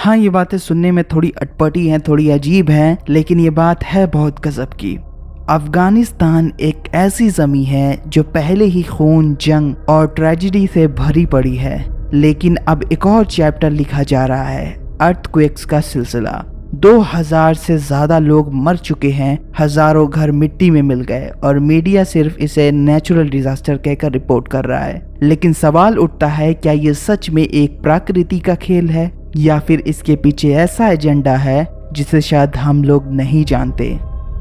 हाँ, ये बातें सुनने में थोड़ी अटपटी हैं, थोड़ी अजीब हैं, लेकिन ये बात है बहुत गजब की। अफगानिस्तान एक ऐसी ज़मीं है जो पहले ही खून, जंग और ट्रेजेडी से भरी पड़ी है, लेकिन अब एक और चैप्टर लिखा जा रहा है, अर्थक्वेक्स का सिलसिला। 2000 से ज़्यादा लोग मर चुके हैं, हज़ारों घर मिट्टी में मिल गए और मीडिया सिर्फ इसे नेचुरल डिजास्टर कहकर रिपोर्ट कर रहा है। लेकिन सवाल उठता है, क्या ये सच में एक प्रकृति का खेल है या फिर इसके पीछे ऐसा एजेंडा है जिसे शायद हम लोग नहीं जानते।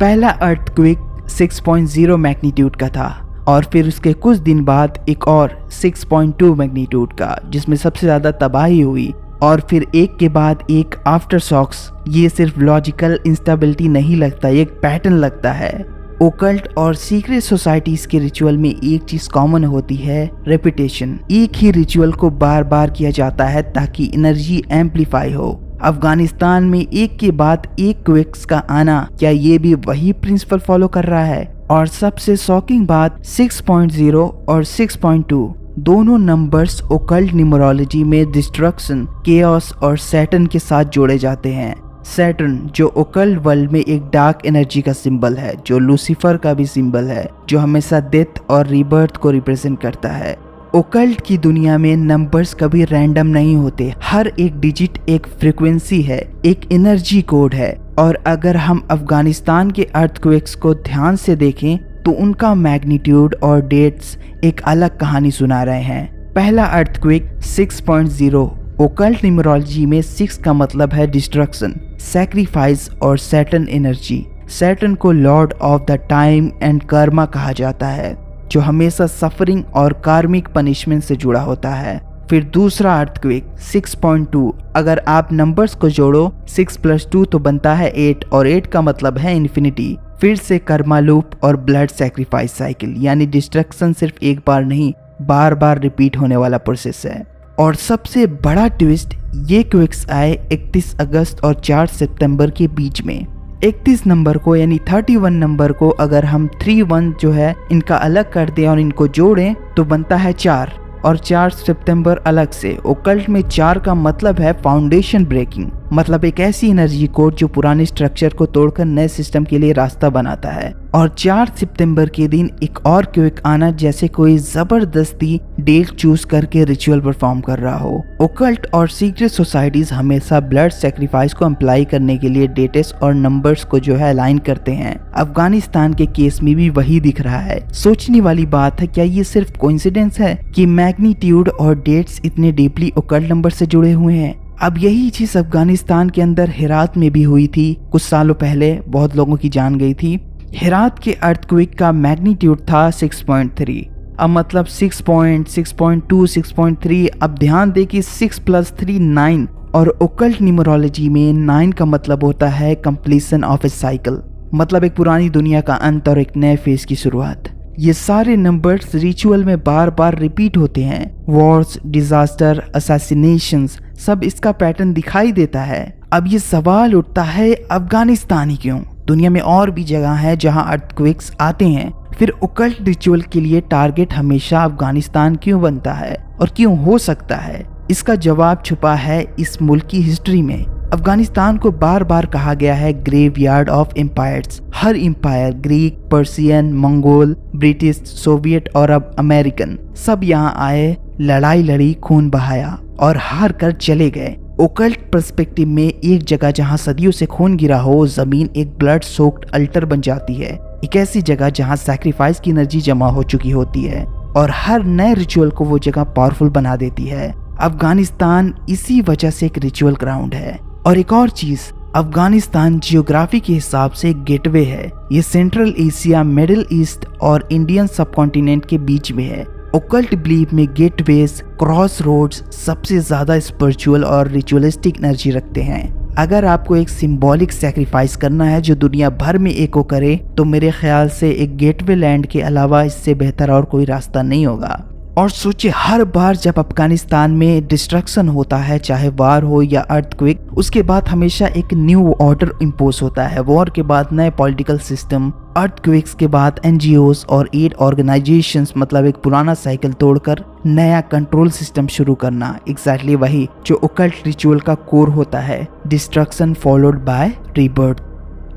पहला अर्थक्वेक 6.0 मैग्नीट्यूड का था और फिर उसके कुछ दिन बाद एक और 6.2 मैग्नीट्यूड का, जिसमें सबसे ज़्यादा तबाही हुई, और फिर एक के बाद एक आफ्टर शॉक्स। ये सिर्फ लॉजिकल इंस्टेबिलिटी नहीं लगता, ये एक पैटर्न लगता है। ओकल्ट और सीक्रेट सोसाइटीज के रिचुअल में एक चीज कॉमन होती है, रेपिटेशन। एक ही रिचुअल को बार बार किया जाता है ताकि एनर्जी एम्पलीफाई हो। अफगानिस्तान में एक के बाद एक क्वेक्स का आना, क्या ये भी वही प्रिंसिपल फॉलो कर रहा है? और सबसे शॉकिंग बात, 6.0 और 6.2 दोनों नंबर्स ओकल्ट न्यूमरोलॉजी में डिस्ट्रक्शन, केओस और सैटर्न के साथ जोड़े जाते हैं। सैटर्न जो ओकल्ट वर्ल्ड में एक डार्क एनर्जी का सिंबल है, जो लूसीफर का भी सिंबल है, जो हमेशा डेथ और रीबर्थ को रिप्रेजेंट करता है। ओकल्ट की दुनिया में नंबर्स कभी रैंडम नहीं होते, हर एक डिजिट एक फ्रीक्वेंसी है, एक एनर्जी कोड है। और अगर हम अफगानिस्तान के अर्थक्वेक्स को ध्यान से देखें तो उनका मैग्नीट्यूड और डेट्स एक अलग कहानी सुना रहे हैं। पहला अर्थक्वेक 6.0, ओकल्ट न्यूमरोलॉजी में 6 का मतलब है डिस्ट्रक्शन, सैक्रिफाइस और सैटर्न एनर्जी। सैटर्न को Lord of the time and Karma कहा जाता है, जो हमेशा सफरिंग और कार्मिक पनिशमेंट से जुड़ा होता है। फिर दूसरा अर्थक्वेक 6.2, अगर आप नंबर्स को जोड़ो 6 + 2 तो बनता है 8 और 8 का मतलब है इन्फिनिटी। फिर से कर्मा लूप और ब्लड सैक्रिफाइस साइकिल, यानी डिस्ट्रक्शन सिर्फ एक बार नहीं, बार बार रिपीट होने वाला प्रोसेस है। और सबसे बड़ा ट्विस्ट, ये क्वेक्स आए 31 अगस्त और 4 सितंबर के बीच में। 31 नंबर को यानी 31 नंबर को अगर हम 31 जो है इनका अलग कर दें और इनको जोड़ें तो बनता है 4, और 4 सितंबर अलग से। ओकल्ट में 4 का मतलब है फाउंडेशन ब्रेकिंग, मतलब एक ऐसी एनर्जी कोड जो पुराने स्ट्रक्चर को तोड़कर नए सिस्टम के लिए रास्ता बनाता है। और 4 सितंबर के दिन एक और क्वेक आना, जैसे कोई जबरदस्ती डेट चूज करके रिचुअल परफॉर्म कर रहा हो। ओकल्ट और सीक्रेट सोसाइटीज हमेशा ब्लड सैक्रिफाइस को अप्लाई करने के लिए डेट्स और नंबर्स को जो है अलाइन करते हैं। अफगानिस्तान के केस में भी वही दिख रहा है। सोचने वाली बात है, क्या ये सिर्फ कोइंसिडेंस है कि मैग्नीट्यूड और डेट्स इतने डीपली ओकल्ट नंबर से जुड़े हुए हैं? अब यही चीज अफगानिस्तान के अंदर हेरात में भी हुई थी कुछ सालों पहले, बहुत लोगों की जान गई थी। हेरात के अर्थक्वेक का मैग्नीट्यूड था 6.3, अब मतलब 6.2, 6.3। अब ध्यान दे कि 6 + 3 9, और ओकल्ट न्यूमरोलॉजी में 9 का मतलब होता है कंप्लीशन ऑफ ए साइकिल, मतलब एक पुरानी दुनिया का अंत और एक नए फेज की शुरुआत। ये सारे नंबर्स रिचुअल में बार बार रिपीट होते हैं। वॉर्स, डिजास्टर, असैसिनेशंस, सब इसका पैटर्न दिखाई देता है। अब ये सवाल उठता है, अफगानिस्तान ही क्यों? दुनिया में और भी जगह है जहां अर्थक्वेक्स आते हैं, फिर ओकल्ट रिचुअल के लिए टारगेट हमेशा अफगानिस्तान क्यों बनता है और क्यों हो सकता है? इसका जवाब छुपा है इस मुल्क की हिस्ट्री में। अफगानिस्तान को बार बार कहा गया है ग्रेवयार्ड ऑफ एम्पायर्स। हर empire, Greek, Persian, Mongol, British, Soviet और अब अमेरिकन, सब यहाँ आए, लड़ाई लड़ी, खून बहाया और हार कर चले गए। ओकल्ट पर्सपेक्टिव में एक जगह जहाँ सदियों से खून गिरा हो, जमीन एक ब्लड सोक्ड अल्टर बन जाती है, एक ऐसी जगह जहाँ सैक्रिफाइस की एनर्जी जमा हो चुकी होती है और हर नए रिचुअल को वो जगह पावरफुल बना देती है। अफगानिस्तान इसी वजह से एक रिचुअल ग्राउंड है। और एक और चीज, अफगानिस्तान जियोग्राफी के हिसाब से एक गेटवे है। ये सेंट्रल एशिया, मिडिल ईस्ट और इंडियन सबकॉन्टिनेंट के बीच में है। ओकल्ट बिलीफ में गेटवेज, क्रॉस रोड्स सबसे ज्यादा स्पिरिचुअल और रिचुअलिस्टिक एनर्जी रखते हैं। अगर आपको एक सिंबॉलिक सैक्रिफाइस करना है जो दुनिया भर में एको करे, तो मेरे ख्याल से एक गेटवे लैंड के अलावा इससे बेहतर और कोई रास्ता नहीं होगा। और सोचिए हर बार जब अफगानिस्तान में डिस्ट्रक्शन होता है, चाहे वार हो या अर्थक्वेक, उसके बाद हमेशा एक न्यू ऑर्डर इम्पोज होता है। वॉर के बाद नए पॉलिटिकल सिस्टम, अर्थक्वेक्स के बाद एनजीओज और एड ऑर्गेनाइजेशंस, मतलब एक पुराना साइकिल तोड़कर नया कंट्रोल सिस्टम शुरू करना। एग्जैक्टली वही जो ओकल्ट रिचुअल का कोर होता है, डिस्ट्रक्शन फॉलोड बाय रीबर्थ।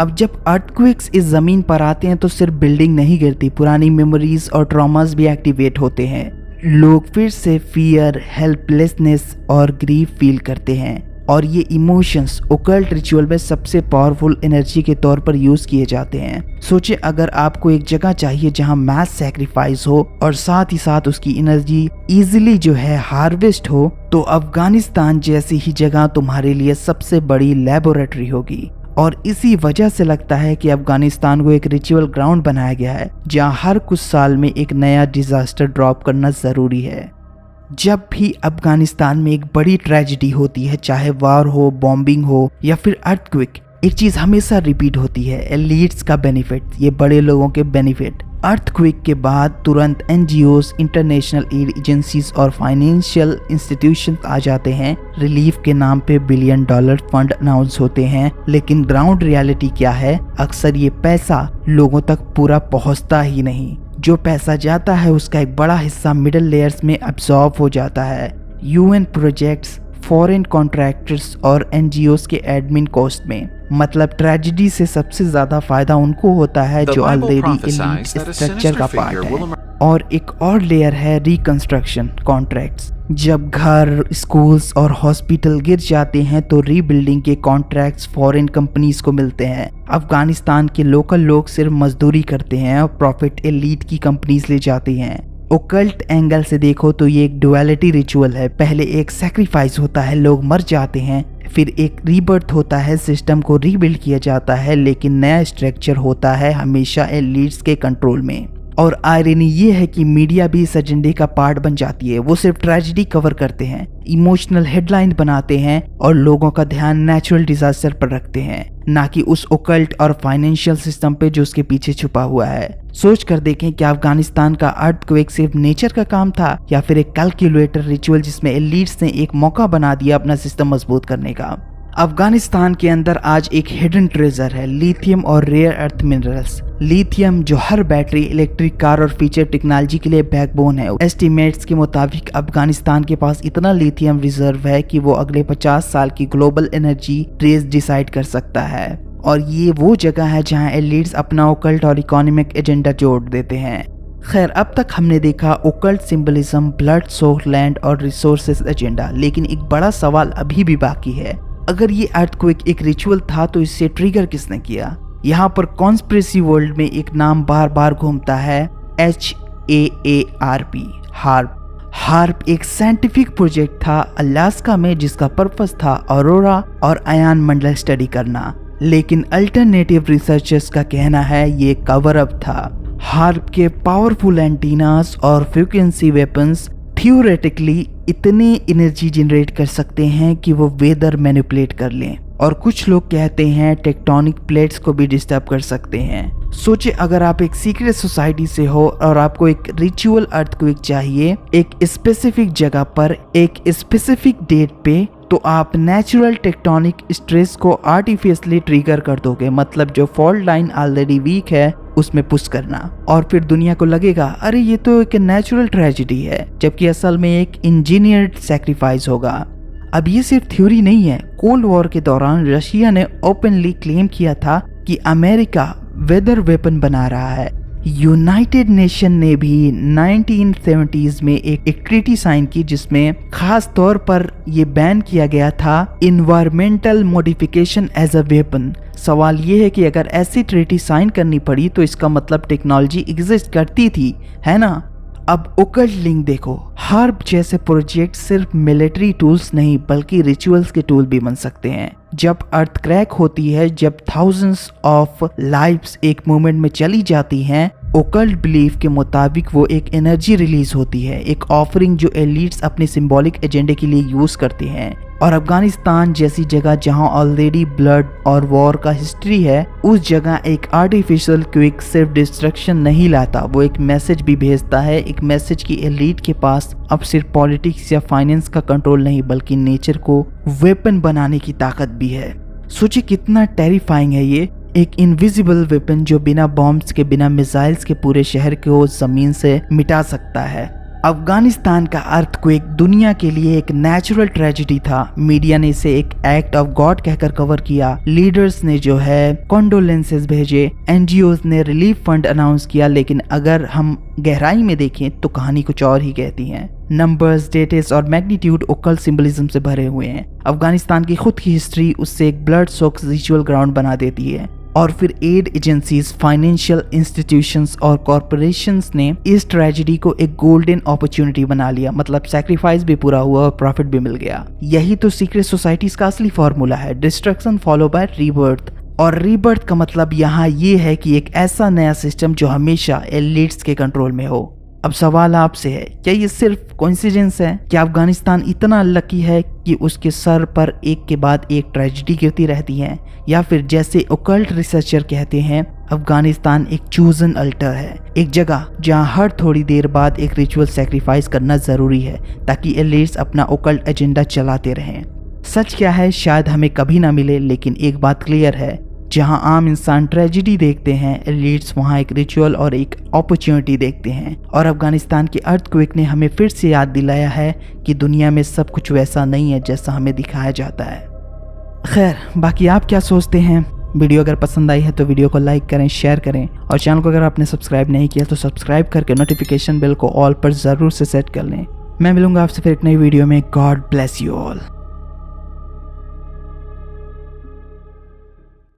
अब जब अर्थक्वेक्स इस जमीन पर आते हैं तो सिर्फ बिल्डिंग नहीं गिरती, पुरानी मेमोरीज और ट्रॉमास भी एक्टिवेट होते हैं। लोग फिर से फियर, हेल्पलेसनेस और ग्रीफ फील करते हैं, और ये इमोशंस ओकल्ट रिचुअल में सबसे पावरफुल एनर्जी के तौर पर यूज किए जाते हैं। सोचिए अगर आपको एक जगह चाहिए जहां मैस सैक्रिफाइस हो और साथ ही साथ उसकी एनर्जी इजीली जो है हार्वेस्ट हो, तो अफगानिस्तान जैसी ही जगह तुम्हारे लिए सबसे बड़ी लेबोरेटरी होगी। और इसी वजह से लगता है कि अफगानिस्तान को एक रिचुअल ग्राउंड बनाया गया है जहां हर कुछ साल में एक नया डिजास्टर ड्रॉप करना जरूरी है। जब भी अफगानिस्तान में एक बड़ी ट्रेजेडी होती है, चाहे वार हो, बॉम्बिंग हो या फिर अर्थक्वेक, एक चीज हमेशा रिपीट होती है, एलीट्स का बेनिफिट, ये बड़े लोगों के बेनिफिट। अर्थक्वेक के बाद तुरंत एनजीओज, इंटरनेशनल एड एजेंसीज और फाइनेंशियल इंस्टीट्यूशंस आ जाते हैं। रिलीफ के नाम पे $1 बिलियन फंड अनाउंस होते हैं, लेकिन ग्राउंड रियलिटी क्या है? अक्सर ये पैसा लोगों तक पूरा पहुंचता ही नहीं। जो पैसा जाता है उसका एक बड़ा हिस्सा मिडिल लेयर्स में अब्सॉर्ब हो जाता है, यूएन प्रोजेक्ट्स, फॉरेन कॉन्ट्रैक्टर्स और एनजीओज के एडमिन कॉस्ट में। मतलब ट्रेजेडी से सबसे ज्यादा फायदा उनको होता है जो ऑलरेडी एलीट स्ट्रक्चर का पार्ट है। और एक और लेयर है रिकंस्ट्रक्शन कॉन्ट्रैक्ट्स। जब घर, स्कूल्स और हॉस्पिटल गिर जाते हैं तो रीबिल्डिंग के कॉन्ट्रैक्ट्स फॉरेन कंपनीज को मिलते हैं। अफगानिस्तान के लोकल लोग सिर्फ मजदूरी करते हैं और प्रॉफिट एलीट की कंपनीज ले जाती हैं। ओकल्ट एंगल से देखो तो ये एक डुअलिटी रिचुअल है। पहले एक सैक्रिफाइस होता है, लोग मर जाते हैं, फिर एक रीबर्थ होता है, सिस्टम को रीबिल्ड किया जाता है, लेकिन नया स्ट्रक्चर होता है हमेशा एलीट्स के कंट्रोल में। और आयरनी ये है कि मीडिया भी इस एजेंडे का पार्ट बन जाती है। वो सिर्फ ट्रेजेडी कवर करते हैं, इमोशनल हेडलाइन बनाते हैं और लोगों का ध्यान नेचुरल डिजास्टर पर रखते हैं, ना कि उस ओकल्ट और फाइनेंशियल सिस्टम पे जो उसके पीछे छुपा हुआ है। सोच कर देखें क्या अफगानिस्तान का अर्थक्वेक सिर्फ नेचर का काम था या फिर एक कैलकुलेटर रिचुअल जिसमें एलीट्स ने एक मौका बना दिया अपना सिस्टम मजबूत करने का। अफगानिस्तान के अंदर आज एक हिडन ट्रेजर है, लिथियम और रेयर अर्थ मिनरल्स। लिथियम जो हर बैटरी, इलेक्ट्रिक कार और फीचर टेक्नोलॉजी के लिए बैकबोन है। एस्टिमेट्स के मुताबिक अफगानिस्तान के पास इतना लिथियम रिजर्व है कि वो अगले 50 साल की ग्लोबल एनर्जी ट्रेस डिसाइड कर सकता है। और ये वो जगह है जहां एलीट्स अपना ओकल्ट और इकोनॉमिक एजेंडा जोड़ देते हैं। खैर, अब तक हमने देखा occult symbolism, blood soaked land और रिसोर्सेज एजेंडा, लेकिन एक बड़ा सवाल अभी भी बाकी है। अगर ये अर्थक्वेक एक रिचुअल था तो इसे ट्रिगर किसने किया? यहाँ पर कॉन्स्पिरेसी वर्ल्ड में एक नाम बार बार घूमता है, HAARP, हार्प। हार्प एक साइंटिफिक प्रोजेक्ट था अलास्का में जिसका पर्पस था ऑरोरा और आयन मंडल स्टडी करना, लेकिन अल्टरनेटिव रिसर्चर्स का कहना है ये कवर अप था। हार्प के पावरफुल एंटीनास और फ्रीक्वेंसी वेपन्स थियोरेटिकली इतने एनर्जी जनरेट कर सकते हैं कि वो वेदर मैनिपुलेट कर लें, और कुछ लोग कहते हैं टेक्टोनिक प्लेट्स को भी डिस्टर्ब कर सकते हैं। सोचिए अगर आप एक सीक्रेट सोसाइटी से हो और आपको एक रिचुअल अर्थक्वेक चाहिए एक स्पेसिफिक जगह पर एक स्पेसिफिक डेट पे, तो आप नेचुरल टेक्टोनिक स्ट्रेस को आर्टिफिशियली ट्रिगर कर दोगे। मतलब जो फॉल्ट लाइन ऑलरेडी वीक है उसमें पुश करना, और फिर दुनिया को लगेगा अरे ये तो एक नेचुरल ट्रेजेडी है, जबकि असल में एक इंजीनियर्ड सैक्रिफाइस होगा। अब ये सिर्फ थ्योरी नहीं है। कोल्ड वॉर के दौरान रशिया ने ओपनली क्लेम किया था कि अमेरिका वेदर वेपन बना रहा है। यूनाइटेड नेशन ने भी 1970s में एक ट्रीटी साइन की जिसमें खास तौर पर यह बैन किया गया था environmental modification as a weapon. सवाल ये है कि अगर ऐसी ट्रीटी साइन करनी पड़ी तो इसका मतलब टेक्नोलॉजी एग्जिस्ट करती थी, है ना? अब ओकल्ट लिंक देखो, हार्प जैसे प्रोजेक्ट सिर्फ मिलिट्री टूल्स नहीं बल्कि रिचुअल्स के टूल भी बन सकते हैं। जब अर्थ क्रैक होती है, जब थाउजेंड्स ऑफ लाइव्स एक मोमेंट में चली जाती हैं, ओकल्ट बिलीफ के मुताबिक वो एक एनर्जी रिलीज होती है, एक ऑफरिंग जो एलीट्स अपने सिंबॉलिक एजेंडे के लिए यूज करते हैं। और अफगानिस्तान जैसी जगह जहां ऑलरेडी ब्लड और वॉर का हिस्ट्री है, उस जगह एक आर्टिफिशियल क्विक सिर्फ डिस्ट्रक्शन नहीं लाता, वो एक मैसेज भी भेजता है। एक मैसेज की एलीट के पास अब सिर्फ पॉलिटिक्स या फाइनेंस का कंट्रोल नहीं बल्कि नेचर को वेपन बनाने की ताकत भी है। सोचिए कितना टेरिफाइंग है ये, एक इनविजिबल वेपन जो बिना बॉम्ब्स के, बिना मिसाइल्स के पूरे शहर को जमीन से मिटा सकता है। अफगानिस्तान का अर्थक्वेक दुनिया के लिए एक नेचुरल ट्रेजेडी था। मीडिया ने इसे एक एक्ट ऑफ गॉड कहकर कवर किया, लीडर्स ने जो है कॉन्डोलेंसेस भेजे, एनजीओज ने रिलीफ फंड अनाउंस किया, लेकिन अगर हम गहराई में देखें तो कहानी कुछ और ही कहती है। नंबर्स, डेट्स और मैग्नीट्यूड ओकल्ट सिंबलिज्म से भरे हुए हैं। अफगानिस्तान की खुद की हिस्ट्री उससे एक ब्लड सोक्ड रिचुअल ग्राउंड बना देती है। और फिर एड एजेंसीज, फाइनेंशियल इंस्टीट्यूशंस और कॉरपोरेशंस ने इस ट्रेजेडी को एक गोल्डन अपॉर्चुनिटी बना लिया। मतलब सैक्रिफाइस भी पूरा हुआ और प्रॉफिट भी मिल गया। यही तो सीक्रेट सोसाइटीज का असली फॉर्मूला है, डिस्ट्रक्शन फॉलो बाय रीबर्थ। और रीबर्थ का मतलब यहाँ ये है कि एक ऐसा नया सिस्टम जो हमेशा एलिट्स के कंट्रोल में हो। अब सवाल आपसे है, क्या ये सिर्फ कोइंसिडेंस है? क्या अफगानिस्तान इतना लकी है कि उसके सर पर एक के बाद एक ट्रेजेडी गिरती रहती है, या फिर जैसे ओकल्ट रिसर्चर कहते हैं, अफगानिस्तान एक चूजन अल्टर है, एक जगह जहां हर थोड़ी देर बाद एक रिचुअल सैक्रिफाइस करना जरूरी है ताकि एलिट्स अपना ओकल्ट एजेंडा चलाते रहें। सच क्या है शायद हमें कभी ना मिले, लेकिन एक बात क्लियर है, जहां आम इंसान ट्रेजेडी देखते हैं, एलिट्स वहां एक रिचुअल और एक अपॉर्चुनिटी देखते हैं। और अफगानिस्तान के अर्थक्वेक ने हमें फिर से याद दिलाया है कि दुनिया में सब कुछ वैसा नहीं है जैसा हमें दिखाया जाता है। खैर, बाकी आप क्या सोचते हैं? वीडियो अगर पसंद आई है तो वीडियो को लाइक करें, शेयर करें, और चैनल को अगर आपने सब्सक्राइब नहीं किया तो सब्सक्राइब करके नोटिफिकेशन बेल को ऑल पर ज़रूर से सेट कर लें। मैं मिलूंगा आपसे फिर एक नई वीडियो में। God bless you all.